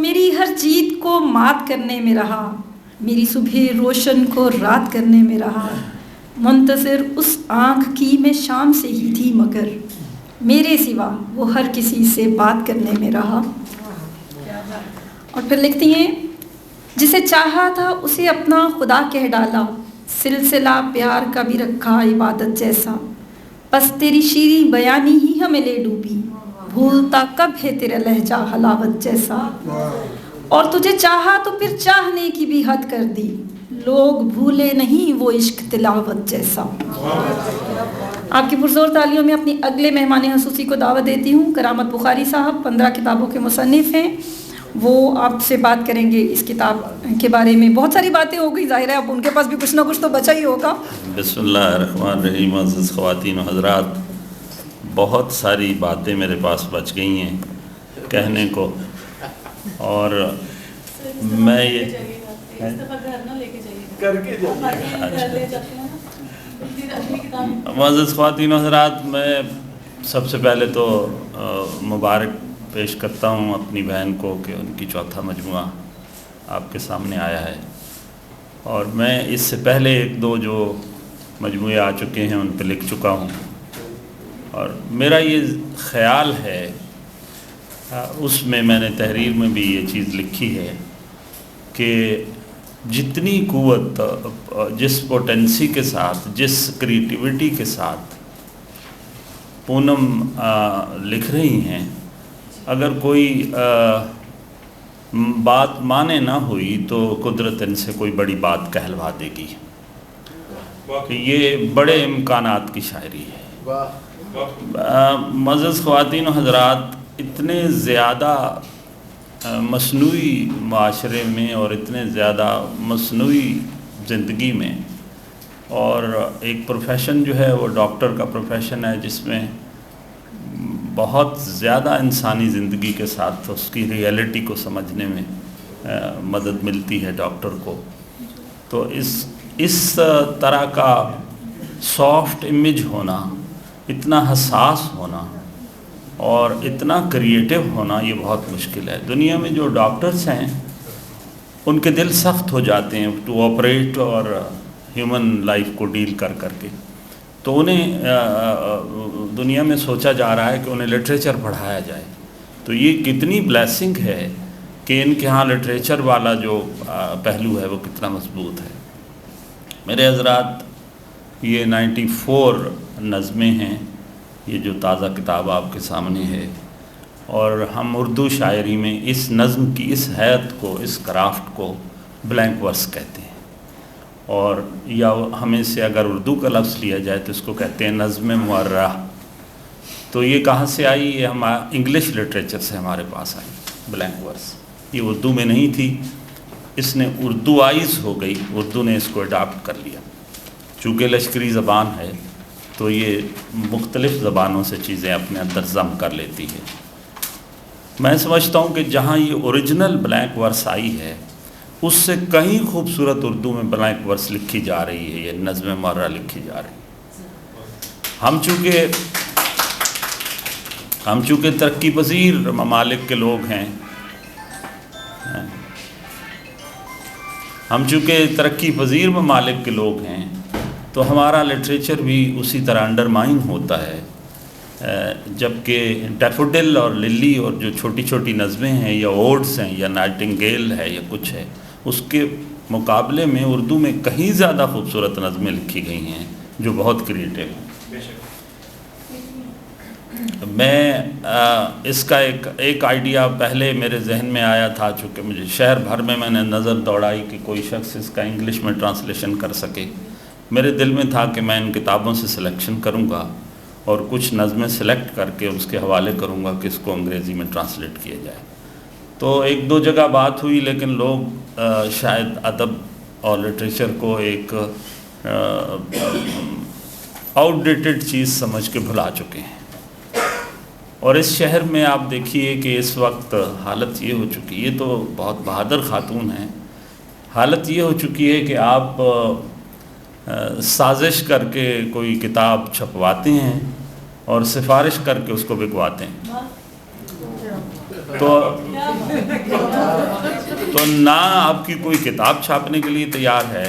میری ہر جیت کو مات کرنے میں رہا، میری صبح روشن کو رات کرنے میں رہا، منتظر اس آنکھ کی میں شام سے ہی تھی مگر میرے سوا وہ ہر کسی سے بات کرنے میں رہا۔ اور پھر لکھتی ہیں، جسے چاہا تھا اسے اپنا خدا کہہ ڈالا، سلسلہ پیار کا بھی رکھا عبادت جیسا، بس تیری شیریں بیانی ہی ہمیں لے ڈوبی، بھولتا کب ہے تیرا لہجہ حلاوت جیسا، اور تجھے چاہا تو پھر چاہنے کی بھی حد کر دی، لوگ بھولے نہیں وہ عشق تلاوت جیسا۔ آپ کی پرزور تالیوں میں اپنی اگلے مہمان خصوصی کو دعوت دیتی ہوں۔ کرامت بخاری صاحب 15 کتابوں کے مصنف ہیں، وہ آپ سے بات کریں گے اس کتاب کے بارے میں۔ بہت ساری باتیں ہو گئی، ظاہر ہے اب ان کے پاس بھی کچھ نہ کچھ تو بچا ہی ہوگا۔ بسم اللہ الرحمن الرحیم۔ معزز خواتین و حضرات، بہت ساری باتیں میرے پاس بچ گئی ہیں کہنے کو، اور میں یہ معزز خواتین و حضرات، میں سب سے پہلے تو مبارک پیش کرتا ہوں اپنی بہن کو کہ ان کی چوتھا مجموعہ آپ کے سامنے آیا ہے، اور میں اس سے پہلے ایک دو جو مجموعے آ چکے ہیں ان پہ لکھ چکا ہوں، اور میرا یہ خیال ہے، اس میں نے تحریر میں بھی یہ چیز لکھی ہے کہ جتنی قوت، جس پوٹنسی کے ساتھ، جس کریٹیوٹی کے ساتھ پونم لکھ رہی ہیں، اگر کوئی بات مانے نہ ہوئی تو قدرت ان سے کوئی بڑی بات کہلوا دے گی، کہ یہ بڑے امکانات کی شاعری ہے۔ معزز خواتین و حضرات، اتنے زیادہ مصنوعی معاشرے میں اور اتنے زیادہ مصنوعی زندگی میں، اور ایک پروفیشن جو ہے وہ ڈاکٹر کا پروفیشن ہے جس میں بہت زیادہ انسانی زندگی کے ساتھ اس کی ریئلٹی کو سمجھنے میں مدد ملتی ہے ڈاکٹر کو، تو اس طرح کا سافٹ امیج ہونا، اتنا حساس ہونا اور اتنا کریٹیو ہونا، یہ بہت مشکل ہے۔ دنیا میں جو ڈاکٹرز ہیں ان کے دل سخت ہو جاتے ہیں ٹو آپریٹ اور ہیومن لائف کو ڈیل کر کے، تو انہیں دنیا میں سوچا جا رہا ہے کہ انہیں لٹریچر پڑھایا جائے، تو یہ کتنی بلیسنگ ہے کہ ان کے ہاں لٹریچر والا جو پہلو ہے وہ کتنا مضبوط ہے۔ میرے حضرات، یہ 94 نظمیں ہیں، یہ جو تازہ کتاب آپ کے سامنے ہے، اور ہم اردو شاعری میں اس نظم کی اس حیت کو، اس کرافٹ کو بلینک ورس کہتے ہیں، اور یا ہمیں سے اگر اردو کا لفظ لیا جائے تو اس کو کہتے ہیں نظم معرہ۔ تو یہ کہاں سے آئی؟ یہ ہم انگلش لٹریچر سے ہمارے پاس آئی بلینک ورس، یہ اردو میں نہیں تھی، اس نے اردوائز ہو گئی، اردو نے اس کو اڈاپٹ کر لیا، چونکہ لشکری زبان ہے تو یہ مختلف زبانوں سے چیزیں اپنے اندر ضم کر لیتی ہے۔ میں سمجھتا ہوں کہ جہاں یہ اوریجنل بلینک ورس آئی ہے، اس سے کہیں خوبصورت اردو میں بلینک ورس لکھی جا رہی ہے، یہ نظم معرہ لکھی جا رہی ہے۔ ہم چونکہ ترقی پذیر ممالک کے لوگ ہیں، ہم چونکہ ترقی پذیر ممالک کے لوگ ہیں، تو ہمارا لٹریچر بھی اسی طرح انڈرمائن ہوتا ہے، جبکہ ڈیفوڈل اور للی اور جو چھوٹی چھوٹی نظمیں ہیں، یا اوڈس ہیں، یا نائٹنگیل ہے، یا کچھ ہے، اس کے مقابلے میں اردو میں کہیں زیادہ خوبصورت نظمیں لکھی گئی ہیں جو بہت کریٹیو ہیں۔ میں اس کا ایک آئیڈیا پہلے میرے ذہن میں آیا تھا، چونکہ مجھے شہر بھر میں نے نظر دوڑائی کہ کوئی شخص اس کا انگلش میں ٹرانسلیشن کر سکے۔ میرے دل میں تھا کہ میں ان کتابوں سے سلیکشن کروں گا اور کچھ نظمیں سلیکٹ کر کے اس کے حوالے کروں گا کہ اس کو انگریزی میں ٹرانسلیٹ کیا جائے۔ تو ایک دو جگہ بات ہوئی، لیکن لوگ شاید ادب اور لٹریچر کو ایک آؤٹ ڈیٹڈ چیز سمجھ کے بھلا چکے ہیں، اور اس شہر میں آپ دیکھیے کہ اس وقت حالت یہ ہو چکی، یہ تو بہت بہادر خاتون ہیں، حالت یہ ہو چکی ہے کہ آپ سازش کر کے کوئی کتاب چھپواتے ہیں اور سفارش کر کے اس کو بکواتے ہیں۔ تو تو نہ آپ کی کوئی کتاب چھاپنے کے لیے تیار ہے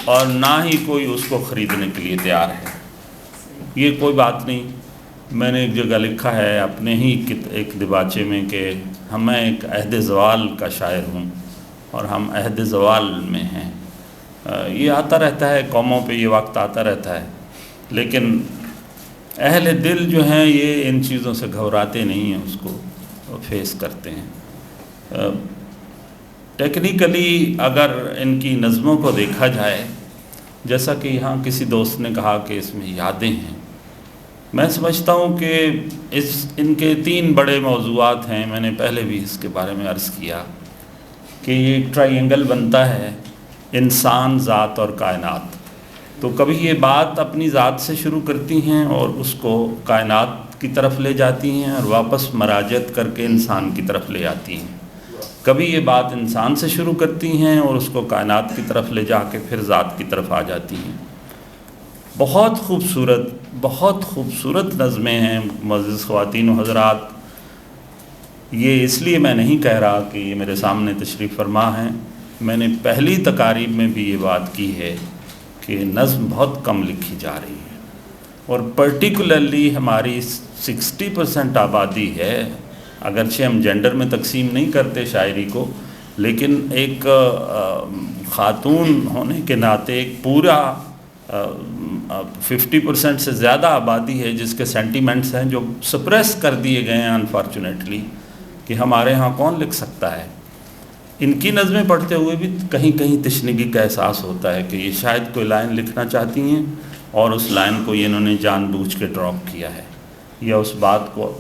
اور نہ ہی کوئی اس کو خریدنے کے لیے تیار ہے. یہ کوئی بات نہیں. میں نے ایک جگہ لکھا ہے اپنے ہی ایک دباچے میں کہ میں ایک عہد زوال کا شاعر ہوں اور ہم عہد زوال میں ہیں. یہ آتا رہتا ہے قوموں پہ، یہ وقت آتا رہتا ہے، لیکن اہل دل جو ہیں یہ ان چیزوں سے گھبراتے نہیں ہیں، اس کو فیس کرتے ہیں. ٹیکنیکلی اگر ان کی نظموں کو دیکھا جائے، جیسا کہ یہاں کسی دوست نے کہا کہ اس میں یادیں ہیں، میں سمجھتا ہوں کہ ان کے 3 بڑے موضوعات ہیں. میں نے پہلے بھی اس کے بارے میں عرض کیا کہ یہ ایک ٹرائی اینگل بنتا ہے، انسان، ذات اور کائنات. تو کبھی یہ بات اپنی ذات سے شروع کرتی ہیں اور اس کو کائنات کی طرف لے جاتی ہیں اور واپس مراجعت کر کے انسان کی طرف لے آتی ہیں. کبھی یہ بات انسان سے شروع کرتی ہیں اور اس کو کائنات کی طرف لے جا کے پھر ذات کی طرف آ جاتی ہیں. بہت خوبصورت نظمیں ہیں معزز خواتین و حضرات. یہ اس لیے میں نہیں کہہ رہا کہ یہ میرے سامنے تشریف فرما ہیں. میں نے پہلی تقاریب میں بھی یہ بات کی ہے کہ نظم بہت کم لکھی جا رہی ہے، اور پرٹیکولرلی ہماری 60% آبادی ہے. اگرچہ ہم جینڈر میں تقسیم نہیں کرتے شاعری کو، لیکن ایک خاتون ہونے کے ناطے ایک پورا 50% سے زیادہ آبادی ہے جس کے سینٹیمنٹس ہیں جو سپریس کر دیے گئے ہیں انفارچونیٹلی، کہ ہمارے ہاں کون لکھ سکتا ہے. ان کی نظمیں پڑھتے ہوئے بھی کہیں کہیں تشنگی کا احساس ہوتا ہے کہ یہ شاید کوئی لائن لکھنا چاہتی ہیں اور اس لائن کو انہوں نے جان بوجھ کے ڈراپ کیا ہے، یا اس بات کو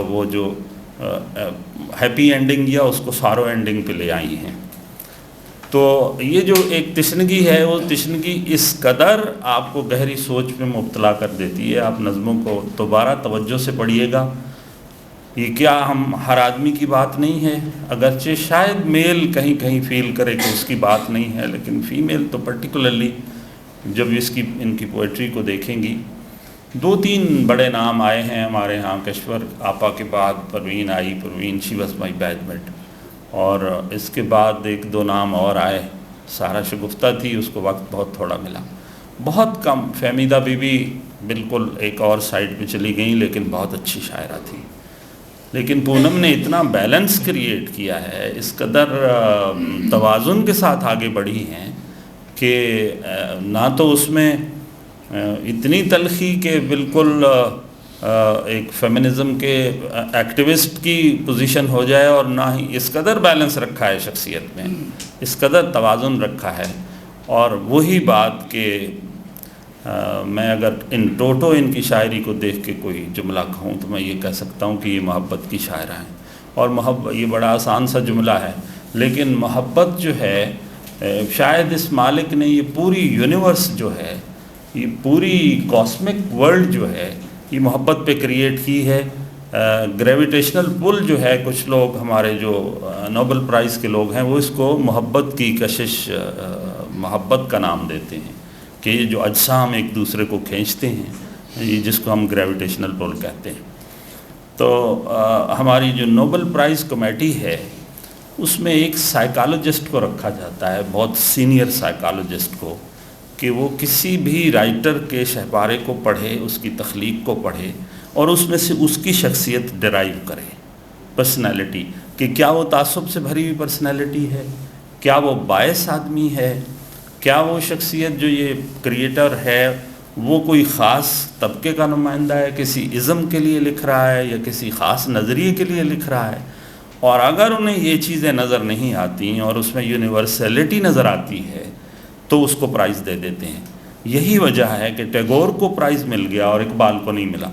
وہ جو ہیپی اینڈنگ یا اس کو سارو اینڈنگ پہ لے آئی ہیں. تو یہ جو ایک تشنگی ہے، وہ تشنگی اس قدر آپ کو گہری سوچ میں مبتلا کر دیتی ہے. آپ نظموں کو دوبارہ توجہ سے پڑھیے گا. یہ کیا ہر آدمی کی بات نہیں ہے؟ اگرچہ شاید میل کہیں کہیں فیل کرے کہ اس کی بات نہیں ہے، لیکن فیمیل تو پرٹیکولرلی جب ان کی پوئٹری کو دیکھیں گی. 2-3 بڑے نام آئے ہیں ہمارے ہاں. کشور آپا کے بعد پروین آئی. Parveen she was my batch mate. اور اس کے بعد 1-2 نام اور آئے. سارا شگفتہ تھی، اس کو وقت بہت تھوڑا ملا، بہت کم. فہمیدہ بی بی بالکل ایک اور سائڈ پہ چلی گئیں، لیکن بہت اچھی شاعرہ تھی. لیکن پونم نے اتنا بیلنس کریٹ کیا ہے، اس قدر توازن کے ساتھ آگے بڑھی ہیں کہ نہ تو اس میں اتنی تلخی کہ بالکل ایک فیمنزم کے ایکٹیوسٹ کی پوزیشن ہو جائے، اور نہ ہی اس قدر بیلنس رکھا ہے شخصیت میں، اس قدر توازن رکھا ہے. اور وہی بات کہ میں اگر ان کی شاعری کو دیکھ کے کوئی جملہ کہوں تو میں یہ کہہ سکتا ہوں کہ یہ محبت کی شاعرہ ہیں. اور محبت یہ بڑا آسان سا جملہ ہے، لیکن محبت جو ہے شاید اس مالک نے یہ پوری یونیورس جو ہے، یہ پوری کاسمک ورلڈ جو ہے، یہ محبت پہ کریٹ کی ہے. گریویٹیشنل پل جو ہے، کچھ لوگ ہمارے جو نوبل پرائز کے لوگ ہیں وہ اس کو محبت کی کشش، محبت کا نام دیتے ہیں کہ یہ جو اجسام ایک دوسرے کو کھینچتے ہیں، یہ جس کو ہم گریویٹیشنل پل کہتے ہیں. تو ہماری جو نوبل پرائز کمیٹی ہے اس میں ایک سائیکالوجسٹ کو رکھا جاتا ہے، بہت سینئر سائیکالوجسٹ کو، کہ وہ کسی بھی رائٹر کے شہپارے کو پڑھے، اس کی تخلیق کو پڑھے اور اس میں سے اس کی شخصیت ڈرائیو کرے، پرسنالٹی، کہ کیا وہ تعصب سے بھری ہوئی پرسنالٹی ہے، کیا وہ باعث آدمی ہے، کیا وہ شخصیت جو یہ کریٹر ہے وہ کوئی خاص طبقے کا نمائندہ ہے، کسی ازم کے لیے لکھ رہا ہے یا کسی خاص نظریے کے لیے لکھ رہا ہے. اور اگر انہیں یہ چیزیں نظر نہیں آتی اور اس میں یونیورسلٹی نظر آتی ہے تو اس کو پرائز دے دیتے ہیں. یہی وجہ ہے کہ ٹیگور کو پرائز مل گیا اور اقبال کو نہیں ملا.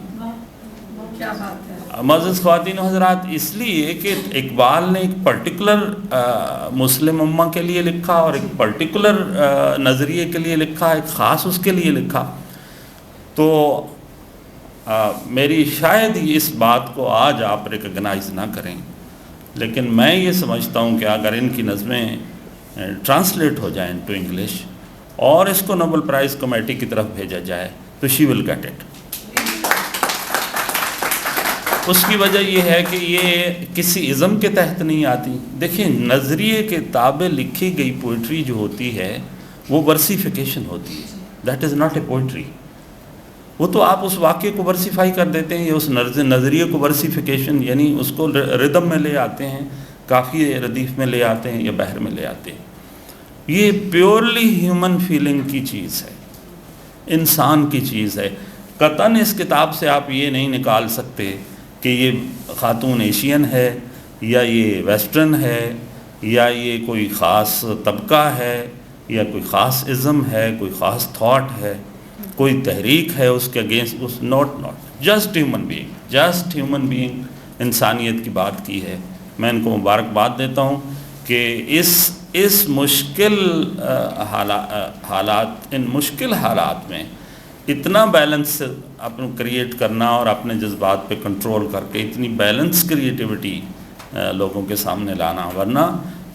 کیا بات ہے. معزز خواتین و حضرات، اس لیے کہ اقبال نے ایک پرٹیکولر مسلم امہ کے لیے لکھا اور ایک پرٹیکولر نظریے کے لیے لکھا، ایک خاص اس کے لیے لکھا. تو میری شاید اس بات کو آج آپ ریکگنائز نہ کریں، لیکن میں یہ سمجھتا ہوں کہ اگر ان کی نظمیں ٹرانسلیٹ ہو جائیں ٹو انگلش اور اس کو نوبل پرائز کمیٹی کی طرف بھیجا جائے تو شی ول گیٹ اٹ. اس کی وجہ یہ ہے کہ یہ کسی ازم کے تحت نہیں آتی. دیکھیں نظریے کے تابع لکھی گئی پوئٹری جو ہوتی ہے وہ ورسیفیکیشن ہوتی ہے. That is not a poetry. وہ تو آپ اس واقعے کو ورسیفائی کر دیتے ہیں یا اس نظریے کو ورسیفیکیشن یعنی اس کو ردم میں لے آتے ہیں, کافی ردیف میں لے آتے ہیں یا بحر میں لے آتے ہیں. یہ پیورلی ہیومن فیلنگ کی چیز ہے, انسان کی چیز ہے. قطعاً اس کتاب سے آپ یہ نہیں نکال سکتے کہ یہ خاتون ایشین ہے یا یہ ویسٹرن ہے یا یہ کوئی خاص طبقہ ہے یا کوئی خاص ازم ہے, کوئی خاص تھاٹ ہے, کوئی تحریک ہے اس کے against. Is not just human being انسانیت کی بات کی ہے. میں ان کو مبارکباد دیتا ہوں کہ اس مشکل حالات ان مشکل حالات میں اتنا بیلنس اپنے کریٹ کرنا اور اپنے جذبات پہ کنٹرول کر کے اتنی بیلنس کریٹیوٹی لوگوں کے سامنے لانا. ورنہ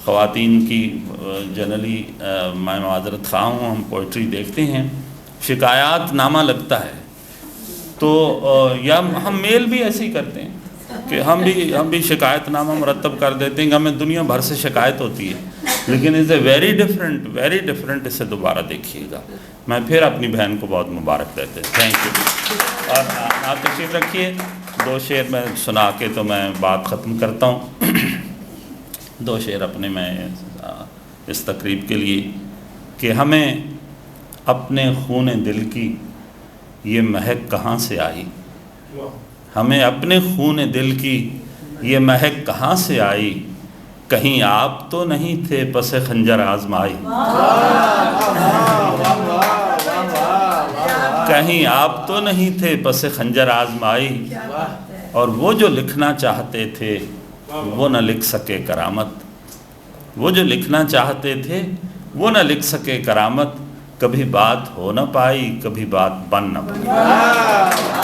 خواتین کی جنرلی میں معذرت خواہ ہوں, ہم پوئٹری دیکھتے ہیں شکایات نامہ لگتا ہے تو یا ہم میل بھی ایسے ہی کرتے ہیں کہ ہم بھی شکایت نامہ مرتب کر دیتے ہیں کہ ہمیں دنیا بھر سے شکایت ہوتی ہے, لیکن از اے ویری ڈفرینٹ. اسے دوبارہ دیکھیے گا. میں پھر اپنی بہن کو بہت مبارک دیتے ہیں. Thank you. اور آپ تشریف رکھیے. 2 شعر میں سنا کے تو میں بات ختم کرتا ہوں. 2 شعر اپنے میں اس تقریب کے لیے کہ ہمیں اپنے خون دل کی یہ مہک کہاں سے آئی, ہمیں اپنے خون دل کی یہ مہک کہاں سے آئی, کہیں آپ تو نہیں تھے پس خنجر آزمائی, کہیں آپ تو نہیں تھے پس خنجر آزمائی, اور وہ جو لکھنا چاہتے تھے وہ نہ لکھ سکے کرامت, وہ جو لکھنا چاہتے تھے وہ نہ لکھ سکے کرامت, کبھی بات ہو نہ پائی کبھی بات بن نہ پائی.